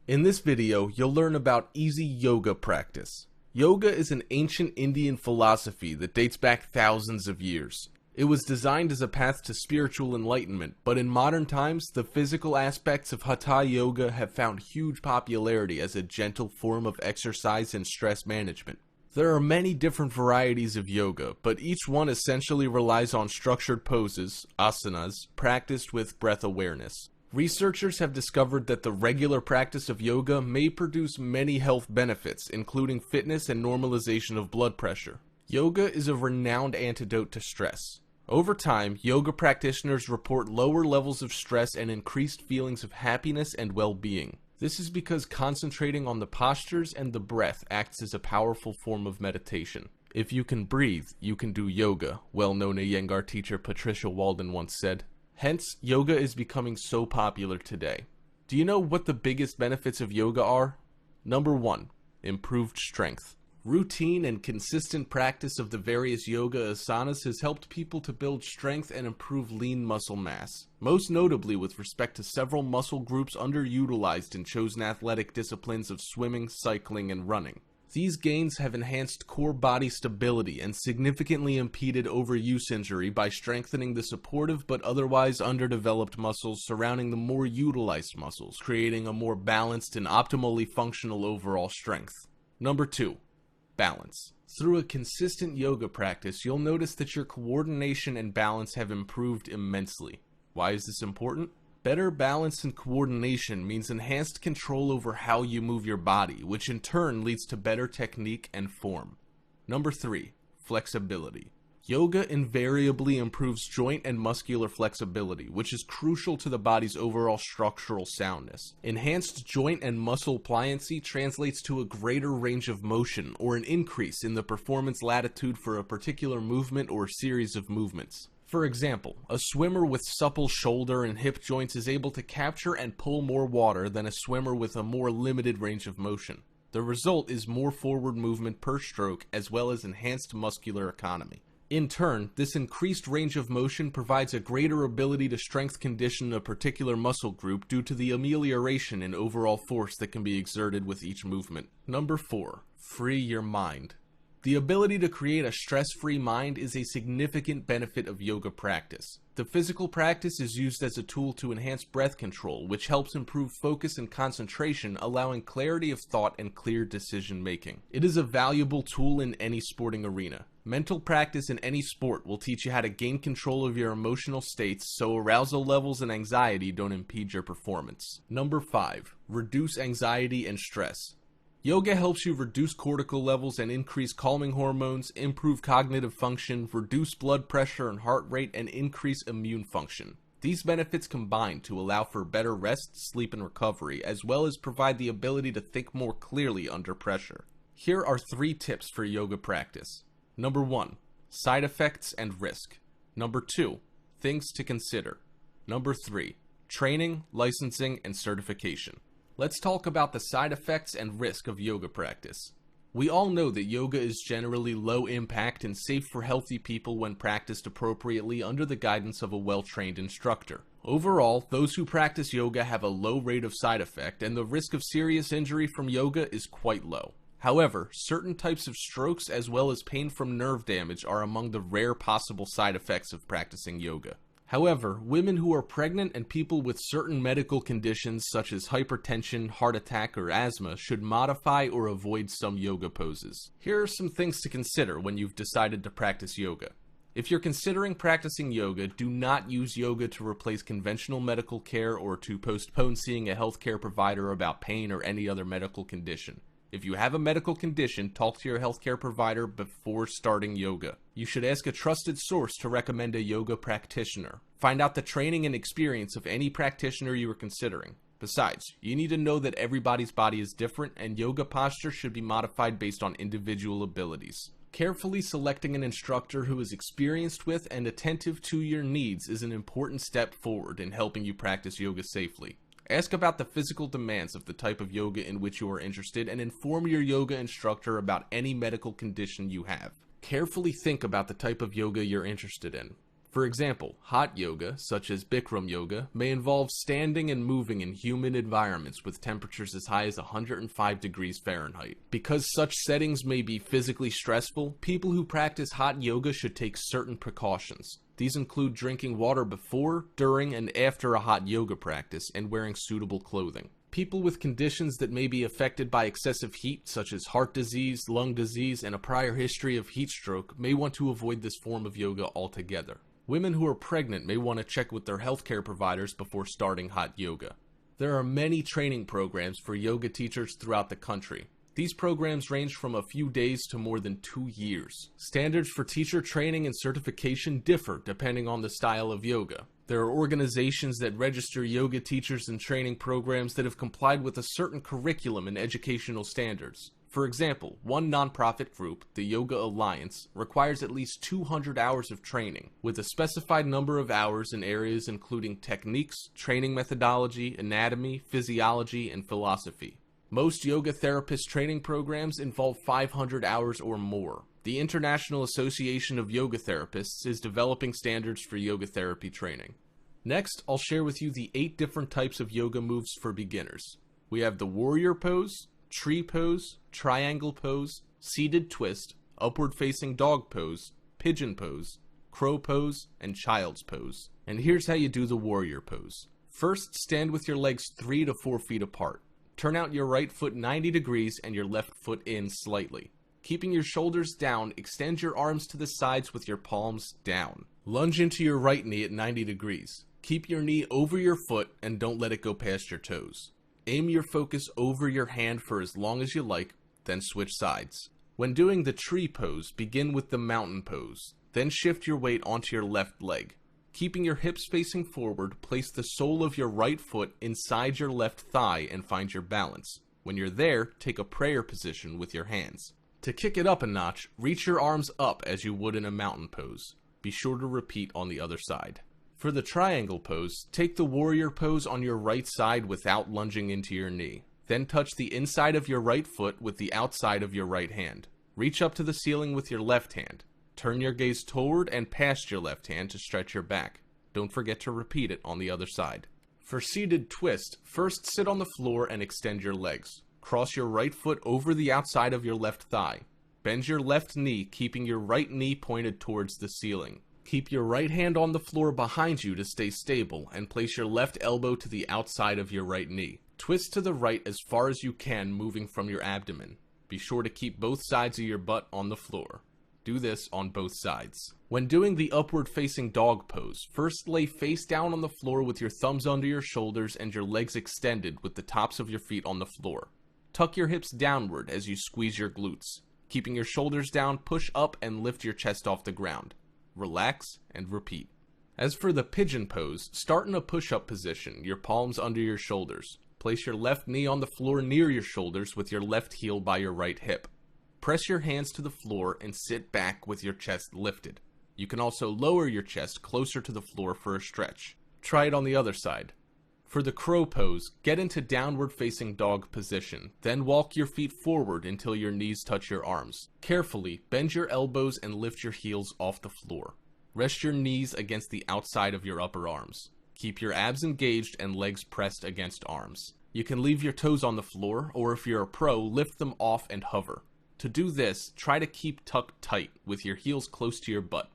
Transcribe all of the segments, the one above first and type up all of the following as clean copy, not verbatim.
In this video, you'll learn about easy yoga practice. Yoga is an ancient Indian philosophy that dates back thousands of years. It was designed as a path to spiritual enlightenment, but in modern times, the physical aspects of Hatha Yoga have found huge popularity as a gentle form of exercise and stress management. There are many different varieties of yoga, but each one essentially relies on structured poses, asanas, practiced with breath awareness. Researchers have discovered that the regular practice of yoga may produce many health benefits, including fitness and normalization of blood pressure. Yoga is a renowned antidote to stress. Over time, yoga practitioners report lower levels of stress and increased feelings of happiness and well-being. This is because concentrating on the postures and the breath acts as a powerful form of meditation. If you can breathe, you can do yoga, well-known Iyengar teacher Patricia Walden once said. Hence, yoga is becoming so popular today. Do you know what the biggest benefits of yoga are? Number 1. Improved strength. Routine and consistent practice of the various yoga asanas has helped people to build strength and improve lean muscle mass, most notably with respect to several muscle groups underutilized in chosen athletic disciplines of swimming, cycling, and running. These gains have enhanced core body stability and significantly impeded overuse injury by strengthening the supportive but otherwise underdeveloped muscles surrounding the more utilized muscles, creating a more balanced and optimally functional overall strength. Number 2. Balance. Through a consistent yoga practice, you'll notice that your coordination and balance have improved immensely. Why is this important? Better balance and coordination means enhanced control over how you move your body, which in turn leads to better technique and form. Number 3. Flexibility. Yoga invariably improves joint and muscular flexibility, which is crucial to the body's overall structural soundness. Enhanced joint and muscle pliancy translates to a greater range of motion or an increase in the performance latitude for a particular movement or series of movements. For example, a swimmer with supple shoulder and hip joints is able to capture and pull more water than a swimmer with a more limited range of motion. The result is more forward movement per stroke as well as enhanced muscular economy. In turn, this increased range of motion provides a greater ability to strength condition a particular muscle group due to the amelioration in overall force that can be exerted with each movement. Number 4. Free your mind. The ability to create a stress-free mind is a significant benefit of yoga practice. The physical practice is used as a tool to enhance breath control, which helps improve focus and concentration, allowing clarity of thought and clear decision-making. It is a valuable tool in any sporting arena. Mental practice in any sport will teach you how to gain control of your emotional states so arousal levels and anxiety don't impede your performance. Number 5. Reduce anxiety and stress. Yoga helps you reduce cortical levels and increase calming hormones, improve cognitive function, reduce blood pressure and heart rate, and increase immune function. These benefits combine to allow for better rest, sleep, and recovery, as well as provide the ability to think more clearly under pressure. Here are 3 tips for yoga practice. Number 1. Side effects and risk. Number 2. Things to consider. Number 3. Training, licensing, and certification. Let's talk about the side effects and risk of yoga practice. We all know that yoga is generally low impact and safe for healthy people when practiced appropriately under the guidance of a well-trained instructor. Overall, those who practice yoga have a low rate of side effect, and the risk of serious injury from yoga is quite low. However, certain types of strokes as well as pain from nerve damage are among the rare possible side effects of practicing yoga. However, women who are pregnant and people with certain medical conditions such as hypertension, heart attack, or asthma should modify or avoid some yoga poses. Here are some things to consider when you've decided to practice yoga. If you're considering practicing yoga, do not use yoga to replace conventional medical care or to postpone seeing a healthcare provider about pain or any other medical condition. If you have a medical condition, talk to your healthcare provider before starting yoga. You should ask a trusted source to recommend a yoga practitioner. Find out the training and experience of any practitioner you are considering. Besides, you need to know that everybody's body is different and yoga posture should be modified based on individual abilities. Carefully selecting an instructor who is experienced with and attentive to your needs is an important step forward in helping you practice yoga safely. Ask about the physical demands of the type of yoga in which you are interested and inform your yoga instructor about any medical condition you have. Carefully think about the type of yoga you're interested in. For example, hot yoga, such as Bikram yoga, may involve standing and moving in humid environments with temperatures as high as 105 degrees Fahrenheit. Because such settings may be physically stressful, people who practice hot yoga should take certain precautions. These include drinking water before, during, and after a hot yoga practice, and wearing suitable clothing. People with conditions that may be affected by excessive heat, such as heart disease, lung disease, and a prior history of heat stroke, may want to avoid this form of yoga altogether. Women who are pregnant may want to check with their healthcare providers before starting hot yoga. There are many training programs for yoga teachers throughout the country. These programs range from a few days to more than 2 years. Standards for teacher training and certification differ depending on the style of yoga. There are organizations that register yoga teachers and training programs that have complied with a certain curriculum and educational standards. For example, one nonprofit group, the Yoga Alliance, requires at least 200 hours of training, with a specified number of hours in areas including techniques, training methodology, anatomy, physiology, and philosophy. Most yoga therapist training programs involve 500 hours or more. The International Association of Yoga Therapists is developing standards for yoga therapy training. Next, I'll share with you the 8 different types of yoga moves for beginners. We have the warrior pose, tree pose, triangle pose, seated twist, upward facing dog pose, pigeon pose, crow pose, and child's pose. And here's how you do the warrior pose. First, stand with your legs 3 to 4 feet apart. Turn out your right foot 90 degrees and your left foot in slightly. Keeping your shoulders down, extend your arms to the sides with your palms down. Lunge into your right knee at 90 degrees. Keep your knee over your foot and don't let it go past your toes. Aim your focus over your hand for as long as you like, then switch sides. When doing the tree pose, begin with the mountain pose. Then shift your weight onto your left leg. Keeping your hips facing forward, place the sole of your right foot inside your left thigh and find your balance. When you're there, take a prayer position with your hands. To kick it up a notch, reach your arms up as you would in a mountain pose. Be sure to repeat on the other side. For the triangle pose, take the warrior pose on your right side without lunging into your knee. Then touch the inside of your right foot with the outside of your right hand. Reach up to the ceiling with your left hand. Turn your gaze toward and past your left hand to stretch your back. Don't forget to repeat it on the other side. For seated twist, first sit on the floor and extend your legs. Cross your right foot over the outside of your left thigh. Bend your left knee, keeping your right knee pointed towards the ceiling. Keep your right hand on the floor behind you to stay stable, and place your left elbow to the outside of your right knee. Twist to the right as far as you can, moving from your abdomen. Be sure to keep both sides of your butt on the floor. Do this on both sides. When doing the upward facing dog pose, first lay face down on the floor with your thumbs under your shoulders and your legs extended with the tops of your feet on the floor. Tuck your hips downward as you squeeze your glutes. Keeping your shoulders down, push up and lift your chest off the ground. Relax and repeat. As for the pigeon pose, start in a push-up position, your palms under your shoulders. Place your left knee on the floor near your shoulders with your left heel by your right hip. Press your hands to the floor and sit back with your chest lifted. You can also lower your chest closer to the floor for a stretch. Try it on the other side. For the crow pose, get into downward facing dog position, then walk your feet forward until your knees touch your arms. Carefully, bend your elbows and lift your heels off the floor. Rest your knees against the outside of your upper arms. Keep your abs engaged and legs pressed against arms. You can leave your toes on the floor, or if you're a pro, lift them off and hover. To do this, try to keep tucked tight with your heels close to your butt.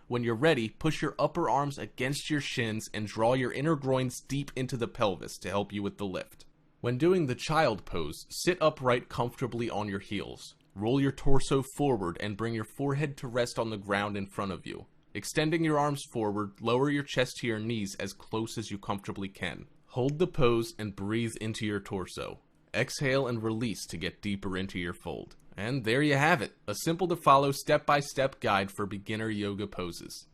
When you're ready, push your upper arms against your shins and draw your inner groins deep into the pelvis to help you with the lift. When doing the child pose, sit upright comfortably on your heels. Roll your torso forward and bring your forehead to rest on the ground in front of you. Extending your arms forward, lower your chest to your knees as close as you comfortably can. Hold the pose and breathe into your torso. Exhale and release to get deeper into your fold. And there you have it, a simple to follow step-by-step guide for beginner yoga poses.